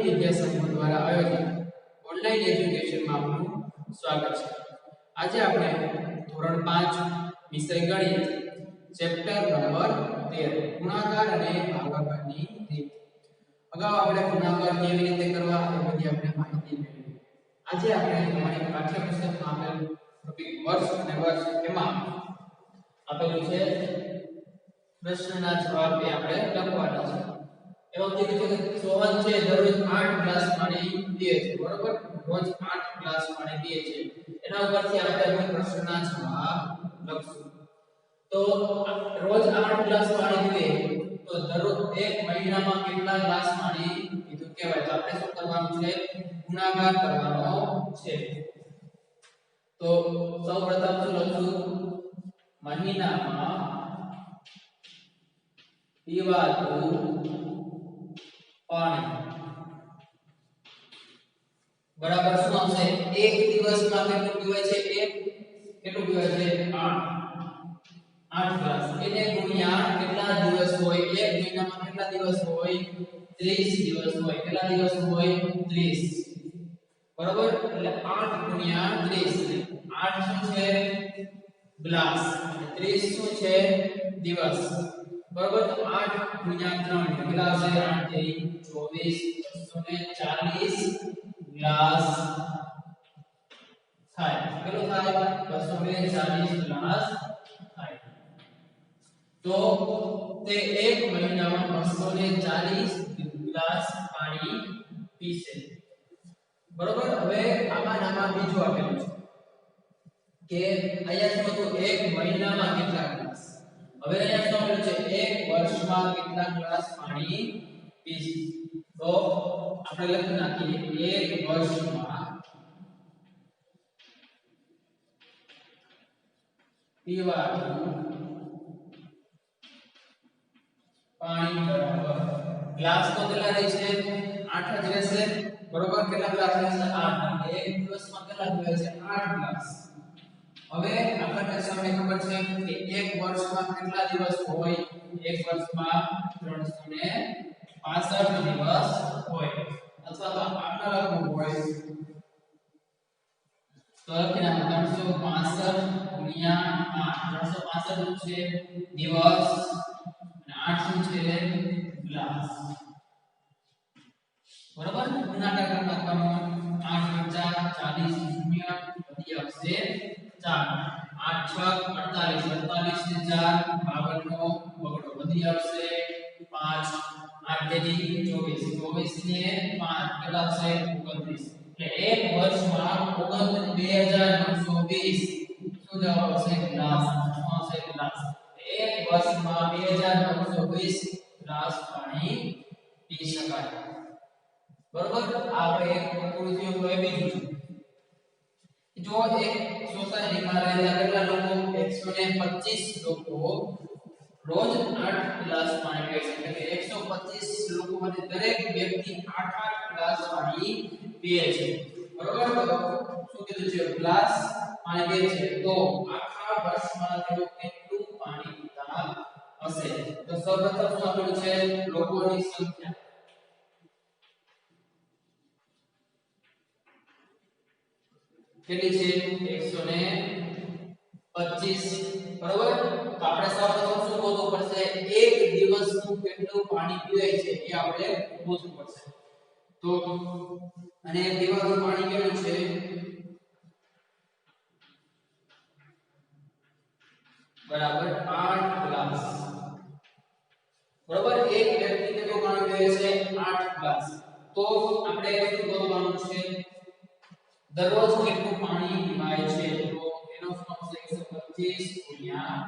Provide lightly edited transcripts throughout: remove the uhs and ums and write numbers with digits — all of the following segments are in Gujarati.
વિદ્યા સમૂહ દ્વારા આયોજિત ઓનલાઈન એજ્યુકેશનમાં આપનું સ્વાગત છે। આજે આપણે ધોરણ 5 વિષય ગણિત ચેપ્ટર નંબર 13 ગુણાકાર અને ભાગાકારની રીત। અગાઉ આપણે ગુણાકાર કેવી રીતે કરવા એ બધી આપણે માહિતી મેળવી। આજે આપણે તમારી પાઠ્યપુસ્તકમાં આપેલ ટોપિક વર્ષ અને વર્ષ એમાં આપેલું છે પ્રશ્નના જવાબ એ આપણે લખવાના છે। એમાં કીધું છે કે સોહન છે દરરોજ 8 ગ્લાસ પાણી પીએ છે, બરોબર? રોજ 8 ગ્લાસ પાણી પીએ છે, એના ઉપરથી આપણે પ્રશ્નના જવાબ લખશું। તો રોજ 8 ગ્લાસ પાણી પીએ તો દરરોજ એક મહિનામાં કેટલા ગ્લાસ પાણી પીધું કહેવાય? તો આપણે શું કરવાનું છે? ગુણાકાર કરવાનો છે। તો સૌપ્રથમ શું લખશું? મહિનામાં પીવાતું પાણી બરાબર શું આવશે? એક દિવસમાં કેટલું પીવાય છે? કેટલું પીવાય છે? 8 ગ્લાસ। એને ગુણ્યા કેટલા દિવસ હોય? એક મહિનામાં કેટલા દિવસ હોય? 30 દિવસ હોય। કેટલા દિવસ હોય? 30, બરાબર? એટલે 8 ગુણ્યા 30, 8 શું છે? ગ્લાસ, 30 શું છે? દિવસ, બરાબર? તો 8 ગુણ્યા 3 કેટલા આવશે? 8 થી 24, 240 ગ્લાસ થાય। કેટલું થાય? 240 ગ્લાસ થાય। તો તે એક મહિનામાં 240 ગ્લાસ પાણી પીશે, બરોબર? હવે આમાં બીજું આપેલું છે કે અહીંયા શું હતું? એક મહિનામાં કેટલા ગ્લાસ। હવે અહીંયા શું આપેલું છે? એક વર્ષમાં કેટલા ગ્લાસ પાણી પીશે। તો આપણે લખી નાખીએ એક વર્ષમાં પીવાનું પાણી બરાબર ગ્લાસ તો કેટલા રહે છે? 8 જ રહેશે, બરોબર? કેટલા ગ્લાસ રહેશે? 8। એક દિવસમાં કેટલા પીવાય છે? 8 ગ્લાસ। હવે આપણને સૌને ખબર છે કે એક વર્ષમાં કેટલા દિવસ હોય? એક વર્ષમાં 365 દિવસ હોય, અથવા તો આગળ લખવું હોય તો લખીને 365 ગુણ્યા 8, 365 શું છે? દિવસ, અને 8 શું છે? ગ્લાસ, બરાબર? ગુણાકાર કરવાનો 8 × 40 શૂન્ય વધી આવશે 4, 8 × 6 48, 48 ને 4 52 બગડો વધી આવશે 5, 8 તેરી 24, 24 ને 5 કેટલા આવશે? 29। એટલે એક વર્ષમાં 29,920 શું જવાબ આવશે? ગ્લાસ આવશે, ગ્લાસ। એક વર્ષમાં 2920 ગ્લાસ પાણી પી શકાય, બરોબર? આપણે એક પૂરું થયું। તો એ બીજું છે, જો એક સોસાયટીમાં રહેલા કેટલા લોકો? 125 લોકો રોજ 8 ગ્લાસ પાણી પીએ છે, એટલે કે 125 લોકોમાંથી દરેક વ્યક્તિ 8 ગ્લાસ પાણી પીએ છે, બરોબર? તો શું કીધું છે? ગ્લાસ પાણી પીએ છે, તો આખા વર્ષમાં તેઓ કેટલું પાણી પીતા હશે? તો સૌપ્રથમ શું આપેલું છે? લોકોની સંખ્યા કેટલી છે? 125, બરોબર? તો આપણે સૌપ્રથમ શું શોધવું પડશે? એક દિવસનું કેટલું પાણી પીવાય છે એ આપણે શોધવું પડશે। તો અને પીવાનું પાણી કેટલું છે? બરાબર 8 ગ્લાસ, બરોબર? એક વ્યક્તિ કેટલું પાણી પીવે છે? 8 ગ્લાસ। તો આપણે શું શોધવાનું છે? દરરોજ કેટલું પાણી પીવાય છે? તો એનો શું આવશે? 125 ગુણ્યા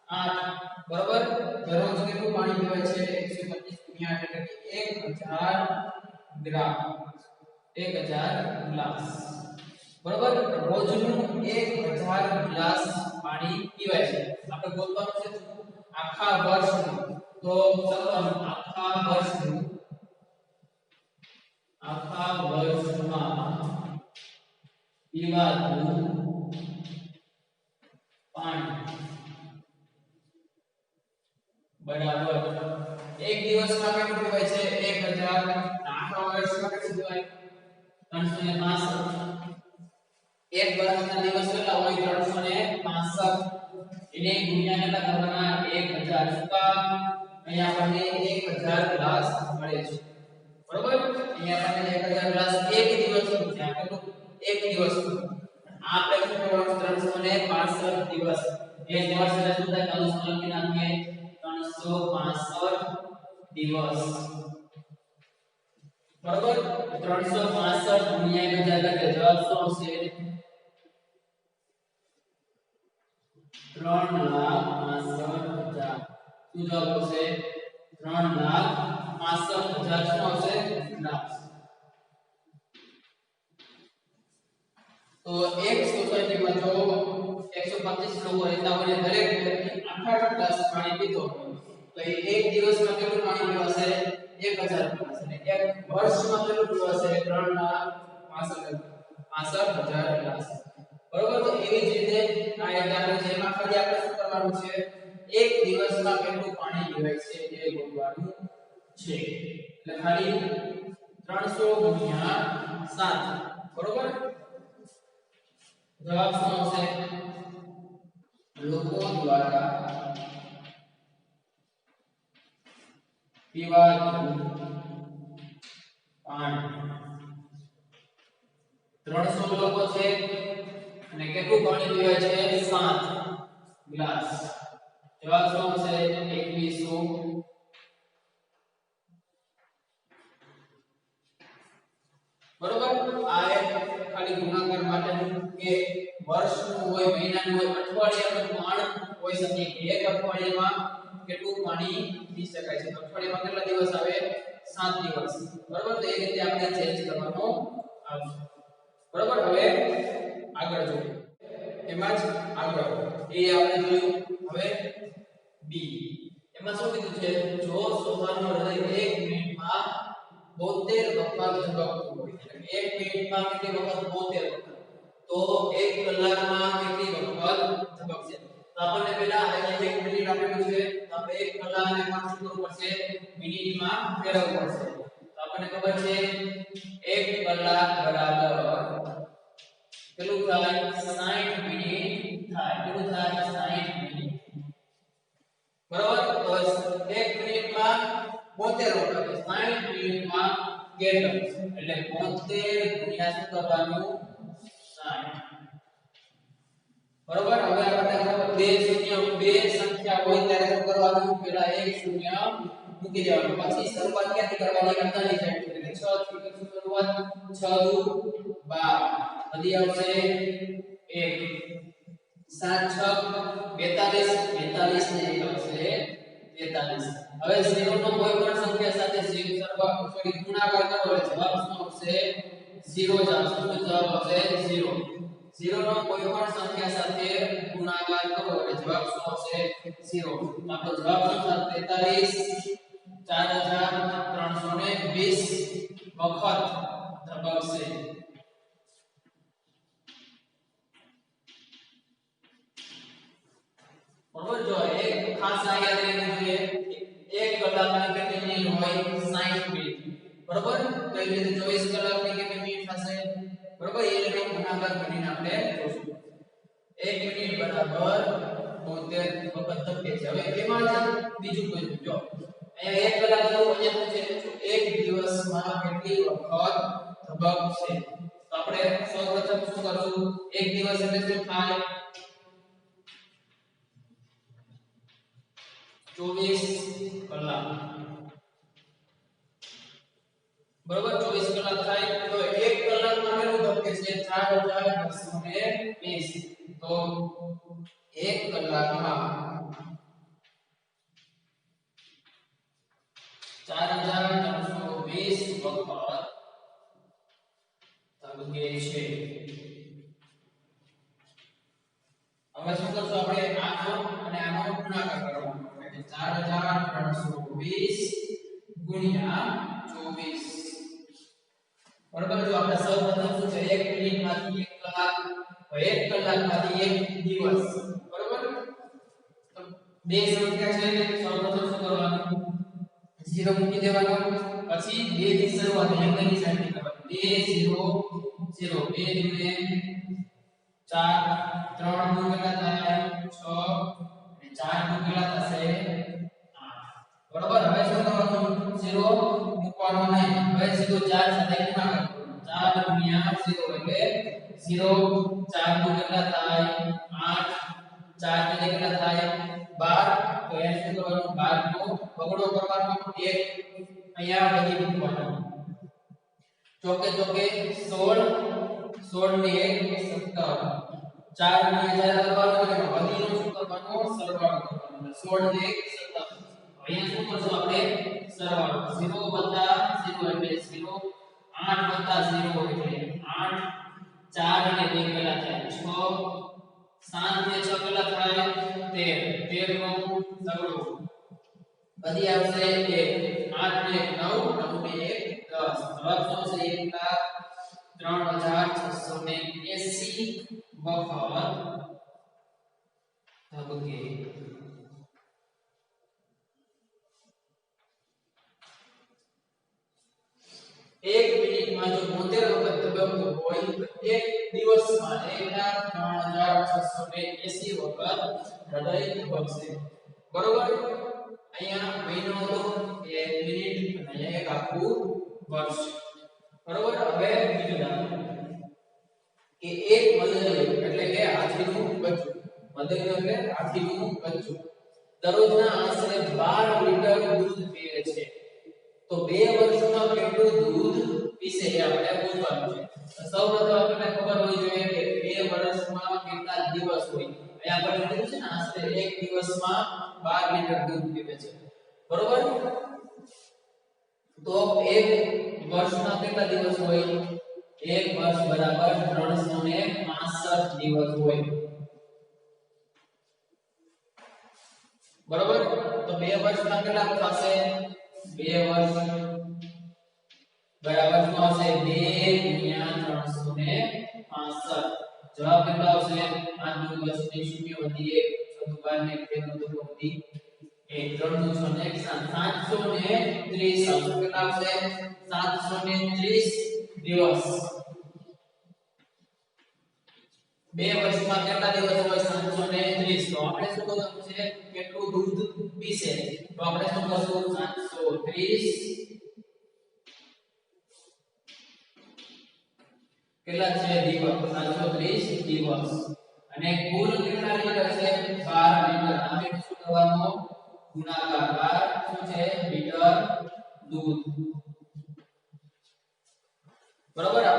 8, બરોબર? દરરોજ કેટલું પાણી પીવાય છે? 125 ગુણ્યા 8 એટલે કે 1000 ગ્રામ, 1000 ગ્લાસ, બરોબર? રોજનું 1000 ગ્લાસ પાણી પીવાય છે। આપણે ગોતવાનું છે આખા વર્ષનું, તો ચાલો આખા વર્ષમાં પીવાતું પાણી બરાબર એક દિવસમાં કેટલું પીવાય છે? 1000, આખા વર્ષમાં કેટલું થાય 365 એક વર્ષના દિવસ કેટલા હોય 365 એને ગુણ્યા કેટલા કરવાના 1000 સુકા અહીંયા આપણને 1000 ગ્લાસ મળે છે બરોબર અહીંયા આપણને 1000 ગ્લાસ એક દિવસનું છે કેટલું એક દિવસનું આપણે શું કરવાનું 365 દિવસ એક વર્ષ એટલે શું થાય કૌંસમાં લખી નાખીએ 365 દિવસ બરોબર 365 ગુણ્યા 1000 એટલે જવાબ શું આવશે 3,65,000 શું જવાબ આવશે 3,65,000 શું આવશે ગ્લાસ તો એક સોસાયટીમાં જો 125 લોકો રહેતા હોય દરેક વ્યક્તિ 8 ગ્લાસ પાણી પીતો હોય તો એક દિવસમાં કેટલું પાણી પીવાશે 1000 ગ્લાસ અને એક વર્ષમાં કેટલું પીવાશે 3,65,000 ગ્લાસ બરોબર તો એવી જ રીતે આ એક આપણે જેમાં ખાલી આપણે શું કરવાનું છે એક દિવસમાં કેટલું પાણી પીવાય છે એ ગોતવાનું છે એટલે ખાલી 300 ગુણ્યા 7 બરોબર જવાબ શું આવશે લોકો દ્વારા પીવાતું પાણી 300 લોકો છે અને કેટલું પાણી પીવાય છે 7 ગ્લાસ જવાબ શું આવશે 2100 બરોબર આ એક ખાલી ગુણાકાર માટેનું કે વર્ષનું હોય મહિનાનું હોય અઠવાડિયાનું પણ હોઈ શકે એક અઠવાડિયામાં કેટલું પાણી પી શકાય છે અઠવાડિયામાં કેટલા દિવસ આવે 7 દિવસ બરોબર તો એ રીતે આપણે ચેન્જ કરવાનો આવશે બરોબર હવે આગળ જોઈએ એમાં જ આગળ એ આપણે જોયું હવે બી એમાં શું કીધું છે જો શ્વાસનું હૃદય 1 મિનિટમાં 72 વખત ધબકતું હોય એટલે 1 મિનિટમાં કેટલી વખત 72 વખત તો 1 કલાકમાં કેટલી વખત ધબકશે તો આપણને પહેલા અહીંયા 1 મિનિટ આપેલું છે તો આપણે 1 કલાકને પણ શું કરવું પડશે મિનિટમાં ફેરવવું પડશે તો આપણને ખબર છે 1 કલાક બરાબર કેટલું થાય 60 મિનિટ થાય કેટલું થાય 60 મિનિટ બરાબર તો 1 મિનિટમાં 72 વખત 60 મિનિટમાં કેટલું એટલે 72 ગુણ્યા શું કરવાનું 60 બરોબર હવે આપણે ખબર બે સંખ્યા હોય ત્યારે શું કરવાનું પહેલા એક શૂન્ય મૂકી દેવાનું પછી શરૂઆત ક્યાંથી કરવાની 48 એટલે 6 થી કરશું શરૂઆત 6 દુ 12 બધી આવશે 1 7 6 42 ને 1 આવશે 43 હવે 0 નો કોઈ પણ સંખ્યા સાથે ગુણાકાર કરો એટલે જવાબ શું આવશે 0 જ આવશે જવાબ આવશે 0 0 નો કોઈ પણ સંખ્યા સાથે ગુણાકાર કરો એટલે જવાબ શું આવશે 0 આપણો જવાબ શું થશે 43,4320 વખત ધબકશે બરોબર જો એક ખાસ યાદ રાખવું જોઈએ 1 કલાકની કેટલી મિનિટ હોય 60 મિનિટ બરોબર તો એ રીતે 24 કલાકની કેટલી મિનિટ થશે બરોબર એ રીતે ગુણાકાર કરીને આપણે જોશું 1 મિનિટ બરાબર 72 વખત ધબકે છે હવે એમાં જ બીજું કોઈ જો અહીંયા 1 કલાક જેવું અહીંયા છે એક દિવસમાં કેટલી વખત ધબકશે તો આપણે સૌપ્રથમ શું કરશું એક દિવસ એટલે શું થાય 24 કલાક બરોબર 24 કલાક થાય તો 1 કલાકમાં કેટલું ધબકે છે 4220 તો 1 કલાકમાં 4320 વખત ધબકે છે હવે શું કરશું આપણે આનો અને આનો ગુણાકાર કરવાનો એટલે 4320 ગુણ્યા 24 બરાબર જો આપણે સૌપ્રથમ શું છે 1 મિનિટમાંથી 1 કલાક 1 કલાકમાંથી 1 દિવસ બરાબર તો બે સંખ્યા છે સૌપ્રથમ શું કરવાનું 0 મૂકી દેવાનો પછી 2 થી શરૂઆત એંગલની સાઈડથી કરવાની 2 0 0 2 દુને 4 3 દુ કેટલા થાય 6 અને 4 દુ કેટલા થશે 8 બરોબર હવે શું કરવાનું 0 મૂકવાનો નહીં હવે સીધો 4 સાથે ગુણાકાર કરવાનો 4 0 એટલે 0 4 દુ કેટલા થાય 8 4 ને કેટલા થાય 12 તો એ શું કરવાનું 12 નો બગડો કરવાનો 1 અહીંયા વધી મૂકવાનો ચોકે ચોકે 16 16 ને 1 17 4 ને 4 કરવાનો એટલે વધીનો શું કરવાનો સરવાળો કરવાનો 16 ને 1 17 અહીંયા શું કરશું આપણે સરવાળો 0 0 એટલે 0 8 0 એટલે 8 4 અને 2 કેટલા થાય 6 7 ને 6 કેટલા થાય 13 નો સગડો બધી આવશે 1 8 ને 9 9 ને 1 10 જવાબ શું આવશે 1,3680 વખત ધબકે એક મિનિટમાં જો 72 વખત દબાવતો હોય એક દિવસમાં 1,3680 વખત હૃદય ધબકશે બરોબર અહીંયા મહિનો હતો 1 મિનિટ અને એક આખું વર્ષ બરોબર હવે બીજું દાખલો કે એક મદનિયો એટલે કે હાથીનું બચ્ચું મદનિયો એટલે હાથીનું બચ્ચું દરરોજના આશરે 12 લીટર દૂધ પીવે છે તો 2 વર્ષમાં કેટલું દૂધ પીશે એ આપણે પૂછવાનું છે સૌપ્રથમ આપણને ખબર હોવી જોઈએ કે 2 વર્ષમાં કેટલા દિવસ હોય અહીંયા આપણે કીધું છે ને આશરે એક દિવસમાં 12 લીટર દૂધ પીવે છે બરોબર તો એક વર્ષમાં કેટલા દિવસ હોય એક વર્ષ બરાબર 365 દિવસ હોય બરોબર તો 2 વર્ષમાં કેટલા થશે 2 વર્ષ બરાબર શું આવશે 2 * 365 જવાબ કેટલો આવશે 5 નું 10 ને 0 વધી 1 6 12 ને 13 નો વધી 1 3 નું 6 ને 730 કેટલા આવશે 730 દિવસ 2 વર્ષમાં કેટલા દિવસ હોય 730 તો આપણે શું કરવાનું છે કેટલું દૂધ પીશે તો આપણે શું કરશું 730 કેટલા છે દિવસ 730 દિવસ અને કુલ કેટલા લીટર છે 12 લીટર આપણે શું કરવાનું ગુણાકાર 12 શું છે લીટર દૂધ બરોબર આ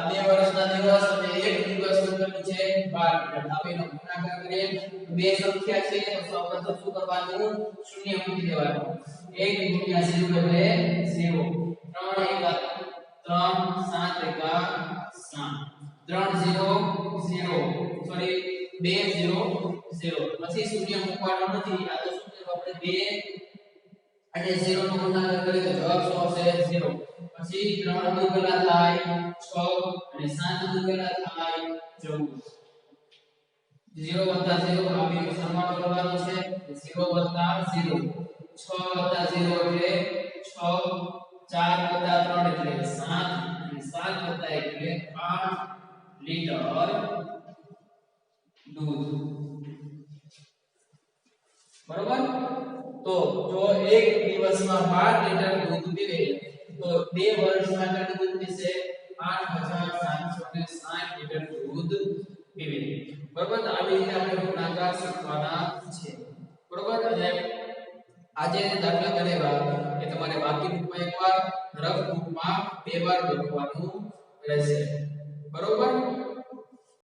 2 વર્ષના દિવસ અને એક દિવસ કેટલું છે 12 લીટર આપણે એનો ગુણાકાર કરીએ બે સંખ્યા છે તો સૌપ્રથમ શું કરવાનું શૂન્ય મૂકી દેવાનું 1 * 0 એટલે 0 3 1 3 7 1 7 3 0 0 સોરી 2 0 0 પછી શૂન્ય મૂકવાનું નથી આ તો શું છે આપણે 2 અને 0 નો ગુણાકાર કરીએ તો જવાબ શું આવશે 0 પછી 3 દુ કેટલા થાય 6 અને 7 દુ કેટલા થાય 14 0 + 0 આ બેનો સરવાળો કરવાનો છે 0 + 0 6 + 0 એટલે 6 4 + 3 એટલે 7 અને 7 + 1 એટલે 8 લીટર દૂધ બરોબર તો જો એક દિવસમાં 12 લીટર દૂધ પીવે તો 2 વર્ષમાં કેટલું દૂધ પીશે 8760 લીટર દૂધ પીવે બરોબર તો આવી રીતે આપણે ગુણાકાર શીખવાના છે બરોબર અને આજે દાખલા ગણેવા એ તમારે બાકી બુકમાં એકવાર રફ બુકમાં બે વાર લખવાનું રહેશે બરોબર